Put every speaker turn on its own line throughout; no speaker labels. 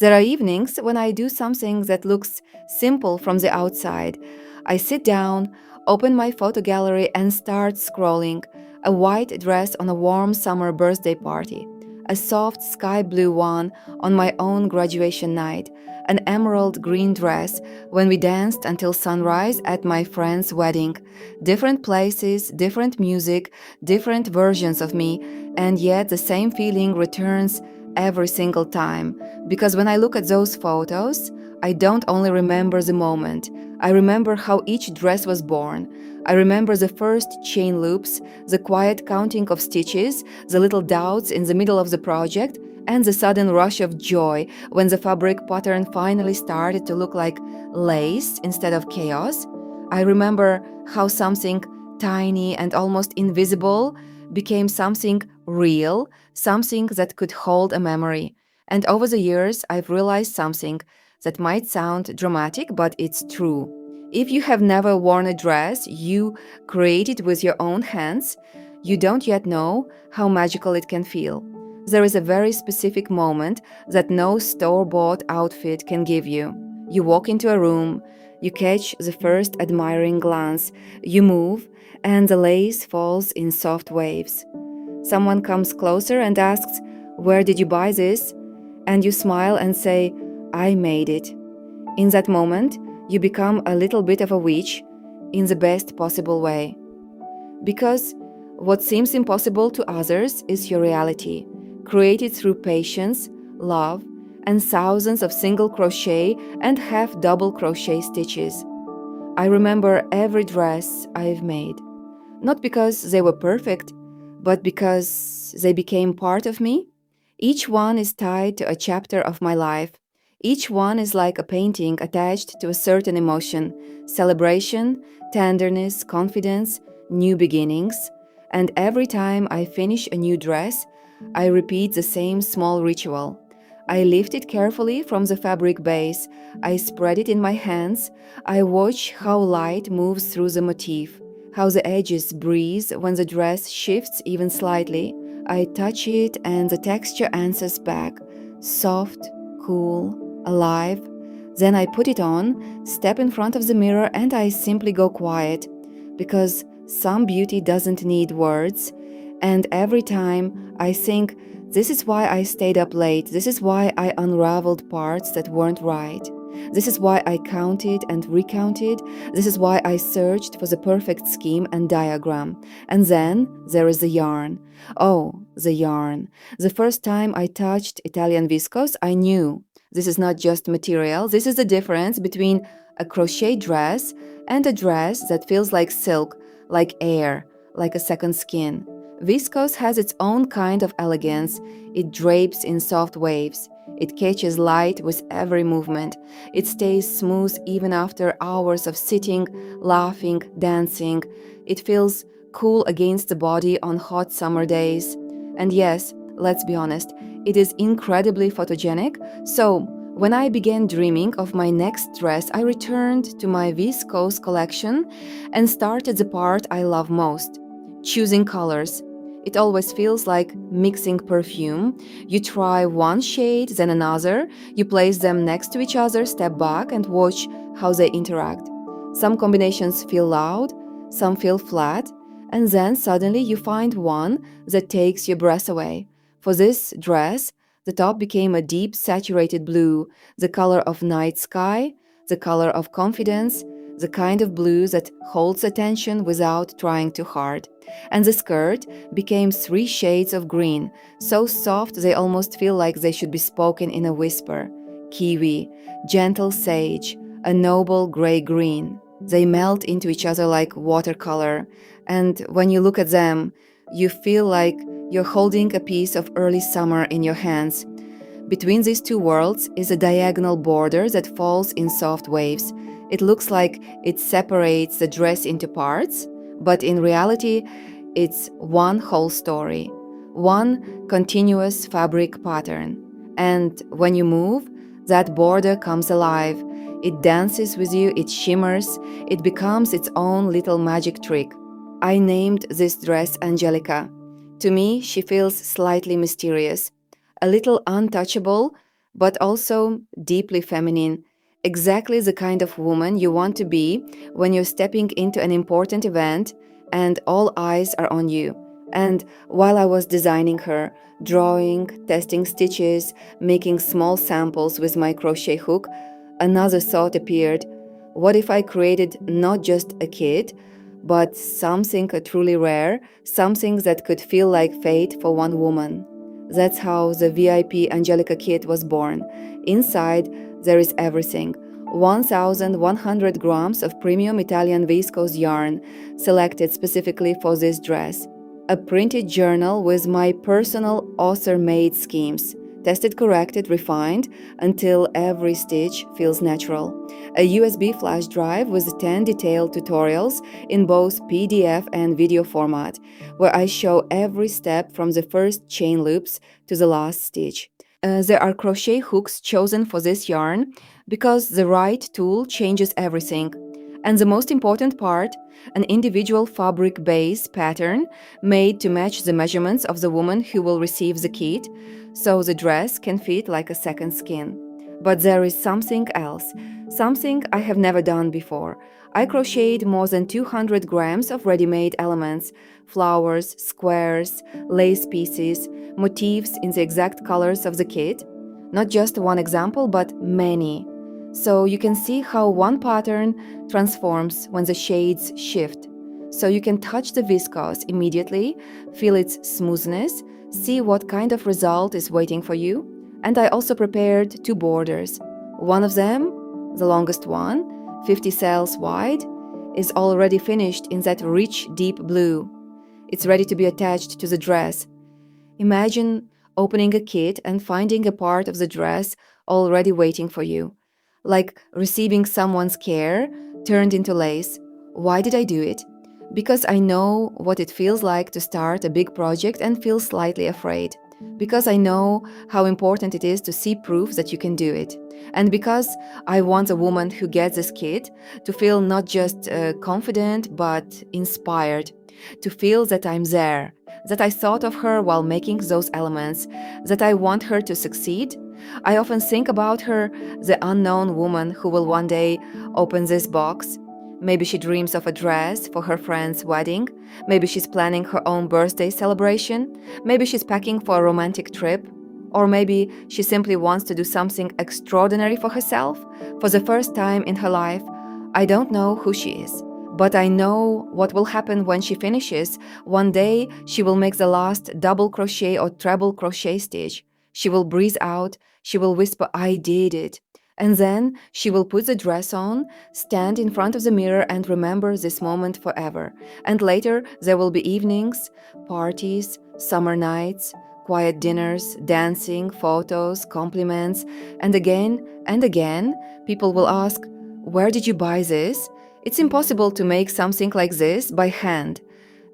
There are evenings when I do something that looks simple from the outside. I sit down, open my photo gallery, and start scrolling. A white dress on a warm summer birthday party, a soft sky blue one on my own graduation night, an emerald green dress when we danced until sunrise at my friend's wedding. Different places, different music, different versions of me, and yet the same feeling returns every single time. Because when I look at those photos, I don't only remember the moment, I remember how each dress was born. I remember the first chain loops, the quiet counting of stitches, the little doubts in the middle of the project, and the sudden rush of joy when the fabric pattern finally started to look like lace instead of chaos. I remember how something tiny and almost invisible became something real, something that could hold a memory. And over the years, I've realized something that might sound dramatic, but it's true. If you have never worn a dress you created with your own hands, you don't yet know how magical it can feel. There is a very specific moment that no store bought outfit can give you. You walk into a room, you catch the first admiring glance, you move, and the lace falls in soft waves. Someone comes closer and asks, "Where did you buy this?" And you smile and say, "I made it." In that moment, you become a little bit of a witch in the best possible way. Because what seems impossible to others is your reality, created through patience, love, and thousands of single crochet and half double crochet stitches. I remember every dress I've made, not because they were perfect, but because they became part of me. Each one is tied to a chapter of my life. Each one is like a painting attached to a certain emotion: celebration, tenderness, confidence, new beginnings. And every time I finish a new dress, I repeat the same small ritual. I lift it carefully from the fabric base, I spread it in my hands, I watch how light moves through the motif, how the edges breeze when the dress shifts even slightly. I touch it and the texture answers back, soft, cool, alive. Then I put it on, step in front of the mirror, and I simply go quiet, because some beauty doesn't need words. And every time I think, this is why I stayed up late, this is why I unraveled parts that weren't right. This is why I counted and recounted. This is why I searched for the perfect scheme and diagram. And then there is the yarn. Oh, the yarn. The first time I touched Italian viscose, I knew this is not just material. This is the difference between a crochet dress and a dress that feels like silk, like air, like a second skin. Viscose has its own kind of elegance. It drapes in soft waves. It catches light with every movement. It stays smooth even after hours of sitting, laughing, dancing. It feels cool against the body on hot summer days. And yes, let's be honest, it is incredibly photogenic. So, when I began dreaming of my next dress, I returned to my Viscose collection and started the part I love most: choosing colors. It always feels like mixing perfume. You try one shade, then another, you place them next to each other, step back, and watch how they interact. Some combinations feel loud, some feel flat, and then suddenly you find one that takes your breath away. For this dress, the top became a deep saturated blue, the color of night sky, the color of confidence, the kind of blue that holds attention without trying too hard. And the skirt became 3 shades of green, so soft they almost feel like they should be spoken in a whisper: kiwi, gentle sage, a noble gray-green. They melt into each other like watercolor, and when you look at them, you feel like you're holding a piece of early summer in your hands. Between these two worlds is a diagonal border that falls in soft waves. It looks like it separates the dress into parts, but in reality, it's one whole story, one continuous fabric pattern. And when you move, that border comes alive. It dances with you, it shimmers, it becomes its own little magic trick. I named this dress Angelika. To me, she feels slightly mysterious, a little untouchable, but also deeply feminine. Exactly the kind of woman you want to be when you're stepping into an important event and all eyes are on you. And while I was designing her, drawing, testing stitches, making small samples with my crochet hook, another thought appeared. What if I created not just a kit, but something truly rare, something that could feel like fate for one woman? That's how the VIP Angelika Kit was born. Inside, there is everything. 1,100 grams of premium Italian viscose yarn, selected specifically for this dress. A printed journal with my personal author-made schemes, tested, corrected, refined, until every stitch feels natural. A USB flash drive with 10 detailed tutorials in both PDF and video format, where I show every step from the first chain loops to the last stitch. There are crochet hooks chosen for this yarn because the right tool changes everything. And the most important part, an individual fabric base pattern made to match the measurements of the woman who will receive the kit, so the dress can fit like a second skin. But there is something else, something I have never done before. I crocheted more than 200 grams of ready-made elements, flowers, squares, lace pieces, motifs in the exact colors of the kit. Not just one example, but many. So you can see how one pattern transforms when the shades shift. So you can touch the viscose immediately, feel its smoothness, see what kind of result is waiting for you. And I also prepared 2 borders. One of them, the longest one, 50 cells wide, is already finished in that rich, deep blue. It's ready to be attached to the dress. Imagine opening a kit and finding a part of the dress already waiting for you. Like receiving someone's care turned into lace. Why did I do it? Because I know what it feels like to start a big project and feel slightly afraid. Because I know how important it is to see proof that you can do it. And because I want a woman who gets this kit to feel not just confident but inspired, to feel that I'm there, that I thought of her while making those elements, that I want her to succeed. I often think about her, the unknown woman who will one day open this box. Maybe she dreams of a dress for her friend's wedding. Maybe she's planning her own birthday celebration. Maybe she's packing for a romantic trip. Or maybe she simply wants to do something extraordinary for herself for the first time in her life. I don't know who she is, but I know what will happen when she finishes. One day she will make the last double crochet or treble crochet stitch. She will breathe out, she will whisper, "I did it." And then she will put the dress on, stand in front of the mirror and remember this moment forever. And later there will be evenings, parties, summer nights, quiet dinners, dancing, photos, compliments. And again, people will ask, "Where did you buy this? It's impossible to make something like this by hand."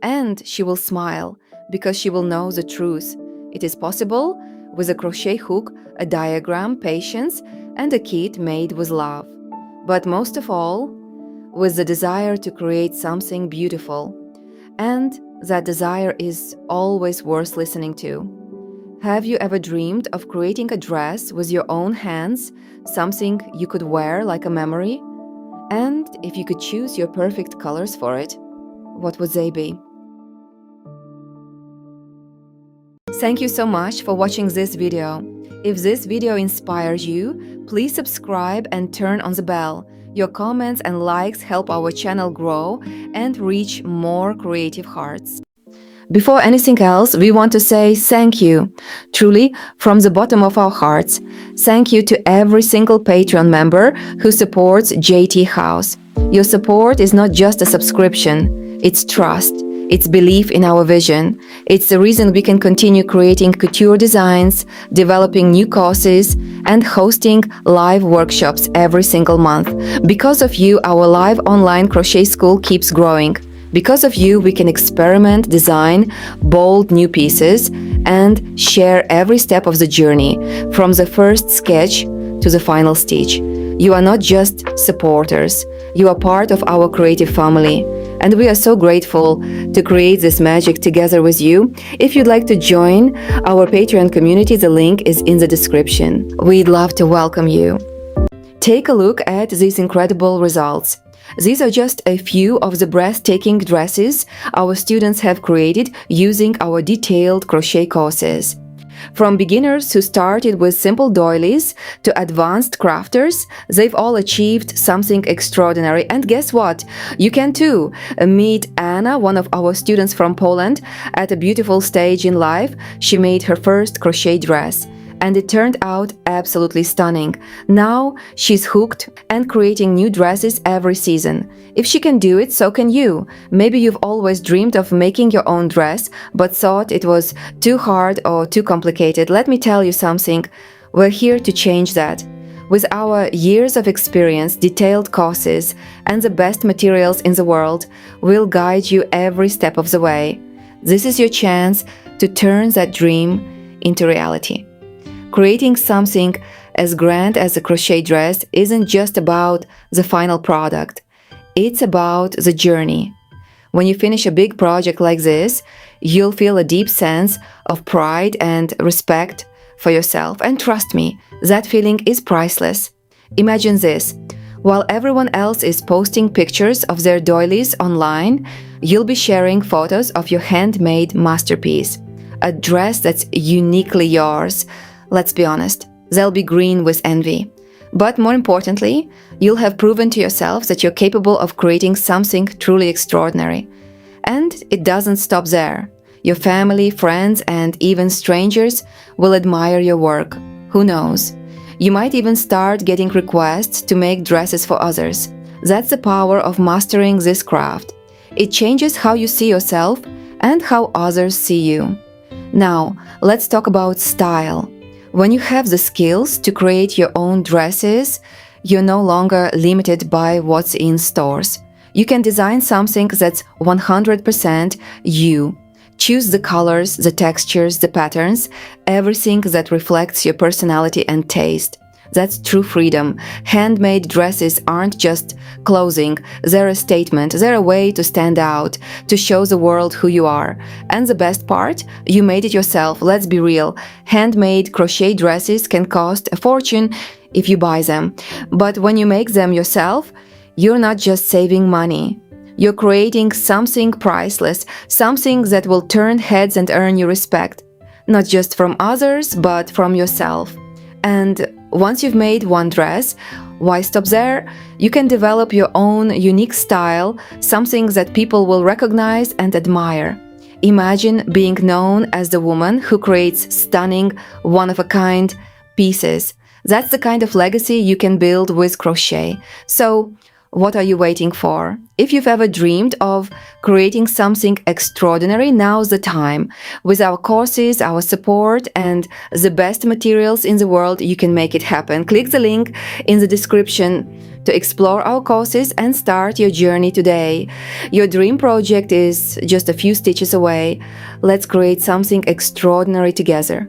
And she will smile because she will know the truth. It is possible with a crochet hook, a diagram, patience, and a kit made with love. But most of all, with the desire to create something beautiful. And that desire is always worth listening to. Have you ever dreamed of creating a dress with your own hands, something you could wear like a memory? And if you could choose your perfect colors for it, what would they be? Thank you so much for watching this video. If this video inspires you, please subscribe and turn on the bell. Your comments and likes help our channel grow and reach more creative hearts. Before anything else, we want to say thank you, truly, from the bottom of our hearts. Thank you to every single Patreon member who supports JThouse. Your support is not just a subscription, it's trust. It's belief in our vision. It's the reason we can continue creating couture designs, developing new courses, and hosting live workshops every single month. Because of you, our live online crochet school keeps growing. Because of you, we can experiment, design bold new pieces, and share every step of the journey, from the first sketch to the final stitch. You are not just supporters, you are part of our creative family. And we are so grateful to create this magic together with you. If you'd like to join our Patreon community, the link is in the description. We'd love to welcome you. Take a look at these incredible results. These are just a few of the breathtaking dresses our students have created using our detailed crochet courses. From beginners who started with simple doilies to advanced crafters, they've all achieved something extraordinary. And guess what? You can too. Meet Anna, one of our students from Poland. At a beautiful stage in life, she made her first crochet dress. And it turned out absolutely stunning. Now she's hooked and creating new dresses every season. If she can do it, so can you. Maybe you've always dreamed of making your own dress, but thought it was too hard or too complicated. Let me tell you something. We're here to change that. With our years of experience, detailed courses, and the best materials in the world, we'll guide you every step of the way. This is your chance to turn that dream into reality. Creating something as grand as a crochet dress isn't just about the final product. It's about the journey. When you finish a big project like this, you'll feel a deep sense of pride and respect for yourself. And trust me, that feeling is priceless. Imagine this. While everyone else is posting pictures of their doilies online, you'll be sharing photos of your handmade masterpiece. A dress that's uniquely yours. Let's be honest, they'll be green with envy. But more importantly, you'll have proven to yourself that you're capable of creating something truly extraordinary. And it doesn't stop there. Your family, friends, and even strangers will admire your work. Who knows? You might even start getting requests to make dresses for others. That's the power of mastering this craft. It changes how you see yourself and how others see you. Now, let's talk about style. When you have the skills to create your own dresses, you're no longer limited by what's in stores. You can design something that's 100% you. Choose the colors, the textures, the patterns, everything that reflects your personality and taste. That's true freedom. Handmade dresses aren't just clothing, they're a statement, they're a way to stand out, to show the world who you are. And the best part? You made it yourself, let's be real. Handmade crochet dresses can cost a fortune if you buy them. But when you make them yourself, you're not just saving money. You're creating something priceless, something that will turn heads and earn you respect. Not just from others, but from yourself. And once you've made one dress, why stop there? You can develop your own unique style, something that people will recognize and admire. Imagine being known as the woman who creates stunning, one-of-a-kind pieces. That's the kind of legacy you can build with crochet. So, what are you waiting for? If you've ever dreamed of creating something extraordinary, now's the time. With our courses, our support, and the best materials in the world, you can make it happen. Click the link in the description to explore our courses and start your journey today. Your dream project is just a few stitches away. Let's create something extraordinary together.